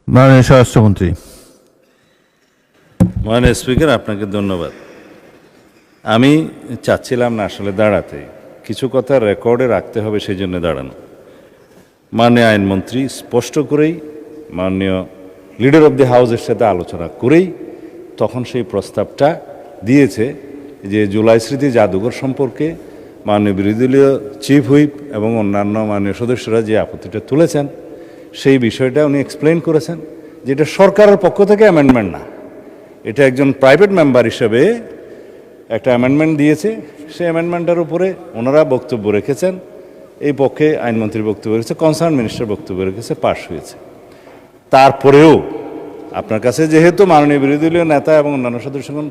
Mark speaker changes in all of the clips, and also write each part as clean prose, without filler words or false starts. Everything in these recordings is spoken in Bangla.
Speaker 1: মাননীয় স্বরাষ্ট্রমন্ত্রী।
Speaker 2: মাননীয় স্পিকার, আপনাকে ধন্যবাদ। আমি চাচ্ছিলাম না আসলে দাঁড়াতে, কিছু কথা রেকর্ডে রাখতে হবে, সেই জন্য দাঁড়ানো। মাননীয় আইনমন্ত্রী স্পষ্ট করেই মাননীয় লিডার অব দি হাউসের সাথে আলোচনা করেই তখন সেই প্রস্তাবটা দিয়েছে যে জুলাই স্মৃতি জাদুঘর সম্পর্কে মাননীয় বিরোধী দলীয় চিফ হুইপ এবং অন্যান্য মাননীয় সদস্যরা যে আপত্তিটা তুলেছেন সেই বিষয়টা উনি এক্সপ্লেন করেছেন, যেটা সরকারের পক্ষ থেকে অ্যামেন্ডমেন্ট না, এটা একজন প্রাইভেট মেম্বার হিসেবে একটা অ্যামেন্ডমেন্ট দিয়েছে। সেই অ্যামেন্ডমেন্টের উপরে ওনারা বক্তব্য রেখেছেন, এই পক্ষে আইনমন্ত্রীর বক্তব্য রেখেছে, কনসার্ন মিনিস্টার বক্তব্য রেখেছে, পাশ হয়েছে। তারপরেও আপনার কাছে যেহেতু মাননীয় বিরোধী দলীয় নেতা এবং অন্যান্য সদস্যগণ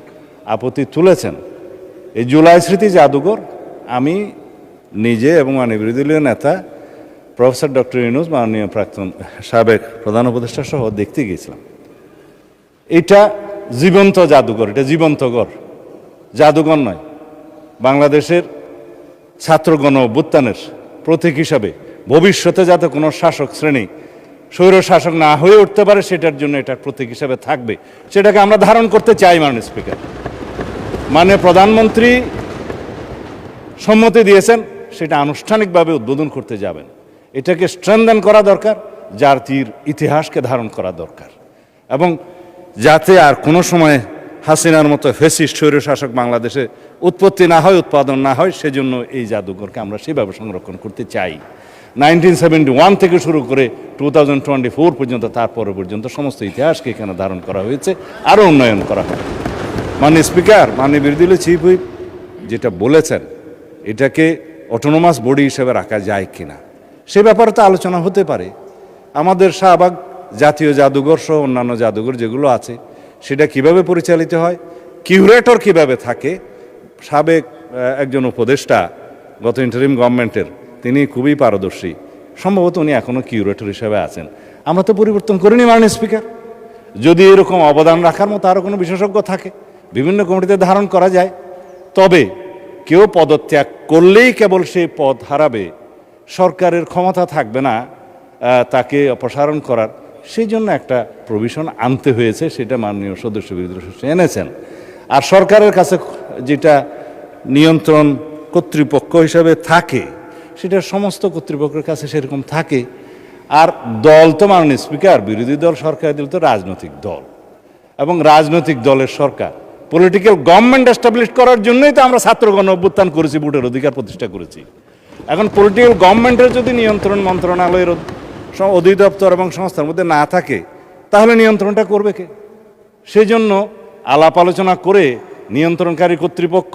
Speaker 2: আপত্তি তুলেছেন, এই জুলাই স্মৃতি জাদুঘর আমি নিজে এবং মাননীয় বিরোধী দলীয় নেতা প্রফেসর ডক্টর ইউনূস, মাননীয় প্রাক্তন সাবেক প্রধান উপদেষ্টা সহ দেখতে গিয়েছিলাম। এটা জীবন্ত জাদুঘর, এটা জীবন্ত ঘর, জাদুঘর নয়। বাংলাদেশের ছাত্র গণ অভ্যুত্থানের প্রতীক হিসাবে ভবিষ্যতে যাতে কোনো শাসক শ্রেণী স্বৈর শাসক না হয়ে উঠতে পারে সেটার জন্য এটার প্রতীক হিসাবে থাকবে, সেটাকে আমরা ধারণ করতে চাই। মাননীয় স্পিকার, মাননীয় প্রধানমন্ত্রী সম্মতি দিয়েছেন, সেটা আনুষ্ঠানিকভাবে উদ্বোধন করতে যাবেন। এটাকে স্ট্রেনদেন করা দরকার, জাতির ইতিহাসকে ধারণ করা দরকার, এবং যাতে আর কোনো সময় হাসিনার মতো ফ্যাসিস্ট স্বৈরশাসক বাংলাদেশে উৎপত্তি না হয়, উৎপাদন না হয়, সেজন্য এই জাদুঘরকে আমরা সেভাবে সংরক্ষণ করতে চাই। 1971 থেকে শুরু করে 2024 পর্যন্ত, তারপরে পর্যন্ত সমস্ত ইতিহাসকে এখানে ধারণ করা হয়েছে, আরও উন্নয়ন করা হয়। মাননীয় স্পিকার, মাননীয় বিরোধী দলীয় চিফ হুইপ যেটা বলেছেন, এটাকে অটোনোমাস বডি হিসেবে রাখা যায় কিনা সে ব্যাপারে তো আলোচনা হতে পারে। আমাদের শাহবাগ জাতীয় জাদুঘর সহ অন্যান্য জাদুঘর যেগুলো আছে সেটা কিভাবে পরিচালিত হয়, কিউরেটর কিভাবে থাকে। সাবেক একজন উপদেষ্টা গত ইন্টারিম গভর্নমেন্টের, তিনি খুবই পারদর্শী, সম্ভবত উনি এখনও কিউরেটর হিসেবে আছেন। আমরা তো পরিবর্তন করিনি মাননীয় স্পিকার। যদি এরকম অবদান রাখার মতো আরও কোনো বিশেষজ্ঞ থাকে, বিভিন্ন কমিটিতে ধারণ করা যায়। তবে কেউ পদত্যাগ করলেই কেবল সেই পদ হারাবে, সরকারের ক্ষমতা থাকবে না তাকে অপসারণ করার, সেই জন্য একটা প্রভিশন আনতে হয়েছে, সেটা মাননীয় সদস্য বিরোধী দল এনেছেন। আর সরকারের কাছে যেটা নিয়ন্ত্রণ কর্তৃপক্ষ হিসাবে থাকে, সেটা সমস্ত কর্তৃপক্ষের কাছে সেরকম থাকে। আর দল তো মাননীয় স্পিকার, বিরোধী দল সরকারি দল তো রাজনৈতিক দল, এবং রাজনৈতিক দলের সরকার পলিটিক্যাল গভর্নমেন্ট এস্টাবলিশ করার জন্যই তো আমরা ছাত্র গণ অভ্যুত্থান করেছি, ভোটের অধিকার প্রতিষ্ঠা করেছি। এখন পলিটিক্যাল গভর্নমেন্টের যদি নিয়ন্ত্রণ মন্ত্রণালয়ের অধিদপ্তর এবং সংস্থার মধ্যে না থাকে, তাহলে নিয়ন্ত্রণটা করবে কে? সেই জন্য আলাপ আলোচনা করে নিয়ন্ত্রণকারী কর্তৃপক্ষ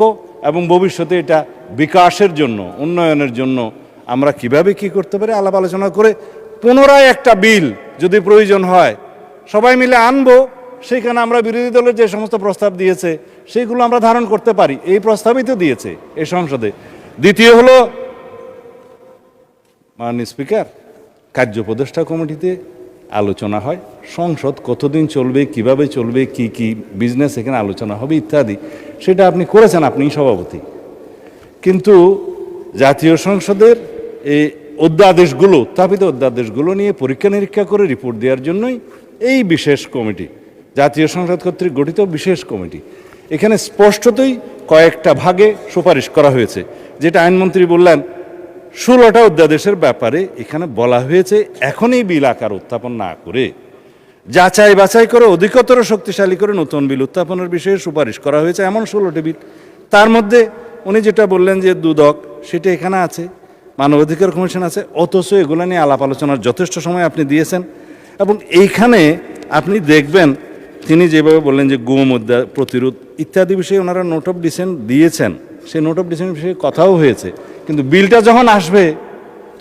Speaker 2: এবং ভবিষ্যতে এটা বিকাশের জন্য, উন্নয়নের জন্য আমরা কিভাবে কি করতে পারি আলাপ আলোচনা করে পুনরায় একটা বিল যদি প্রয়োজন হয় সবাই মিলে আনবো। সেইখানে আমরা বিরোধী দলের যে সমস্ত প্রস্তাব দিয়েছে সেইগুলো আমরা ধারণ করতে পারি, এই প্রস্তাবই তো দিয়েছে এই সংসদে। দ্বিতীয় হলো মাননীয় স্পিকার, কার্য উপদেষ্টা কমিটিতে আলোচনা হয়, সংসদ কতদিন চলবে, কিভাবে চলবে, কি কি বিজনেস এখানে আলোচনা হবে ইত্যাদি, সেটা আপনি করেছেন, আপনিই সভাপতি। কিন্তু জাতীয় সংসদের এই অধ্যাদেশগুলো, উত্থাপিত অধ্যাদেশগুলো নিয়ে পরীক্ষা নিরীক্ষা করে রিপোর্ট দেওয়ার জন্যই এই বিশেষ কমিটি, জাতীয় সংসদ কর্তৃক গঠিত বিশেষ কমিটি। এখানে স্পষ্টতই কয়েকটা ভাগে সুপারিশ করা হয়েছে, যেটা আইনমন্ত্রী বললেন 16টা অধ্যাদেশের ব্যাপারে এখানে বলা হয়েছে এখনই বিল আকার উত্থাপন না করে যাচাই বাছাই করে অধিকতর শক্তিশালী করে নতুন বিল উত্থাপনের বিষয়ে সুপারিশ করা হয়েছে, এমন 16টি বিল। তার মধ্যে উনি যেটা বললেন যে দুদক, সেটা এখানে আছে, মানবাধিকার কমিশন আছে, অথচ এগুলো নিয়ে আলাপ আলোচনার যথেষ্ট সময় আপনি দিয়েছেন। এবং এইখানে আপনি দেখবেন তিনি যেভাবে বললেন যে গুম প্রতিরোধ ইত্যাদি বিষয়ে ওনারা নোট অফ ডিসেন্ট দিয়েছেন, সেই নোট অফ ডিসেন্ট বিষয়ে কথাও হয়েছে। কিন্তু বিলটা যখন আসবে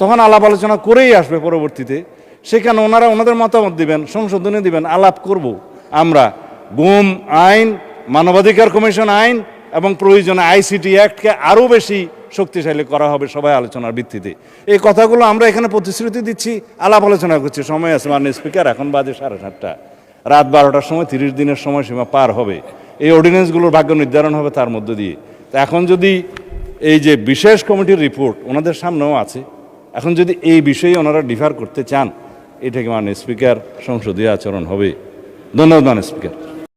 Speaker 2: তখন আলাপ আলোচনা করেই আসবে পরবর্তীতে, সেখানে ওনারা ওনাদের মতামত দিবেন, সংশোধনী দিবেন, আলাপ করব আমরা। গুম আইন, মানবাধিকার কমিশন আইন এবং প্রয়োজনে আইসিটি অ্যাক্টকে আরও বেশি শক্তিশালী করা হবে সবাই আলোচনার ভিত্তিতে। এই কথাগুলো আমরা এখানে প্রতিশ্রুতি দিচ্ছি, আলাপ আলোচনা করছি। সময় আছে মাননীয় স্পিকার, এখন বাজে 7:30, রাত 12টার সময় 30 দিনের সময়সীমা পার হবে, এই অর্ডিন্যান্সগুলোর ভাগ্য নির্ধারণ হবে তার মধ্য দিয়ে। তো এখন যদি এই যে বিশেষ কমিটির রিপোর্ট ওনাদের সামনেও আছে, এখন যদি এই বিষয়ে ওনারা ডিফার করতে চান এটাকে মাননীয় স্পিকার সংসদীয় আচরণ হবে। ধন্যবাদ মাননীয় স্পিকার।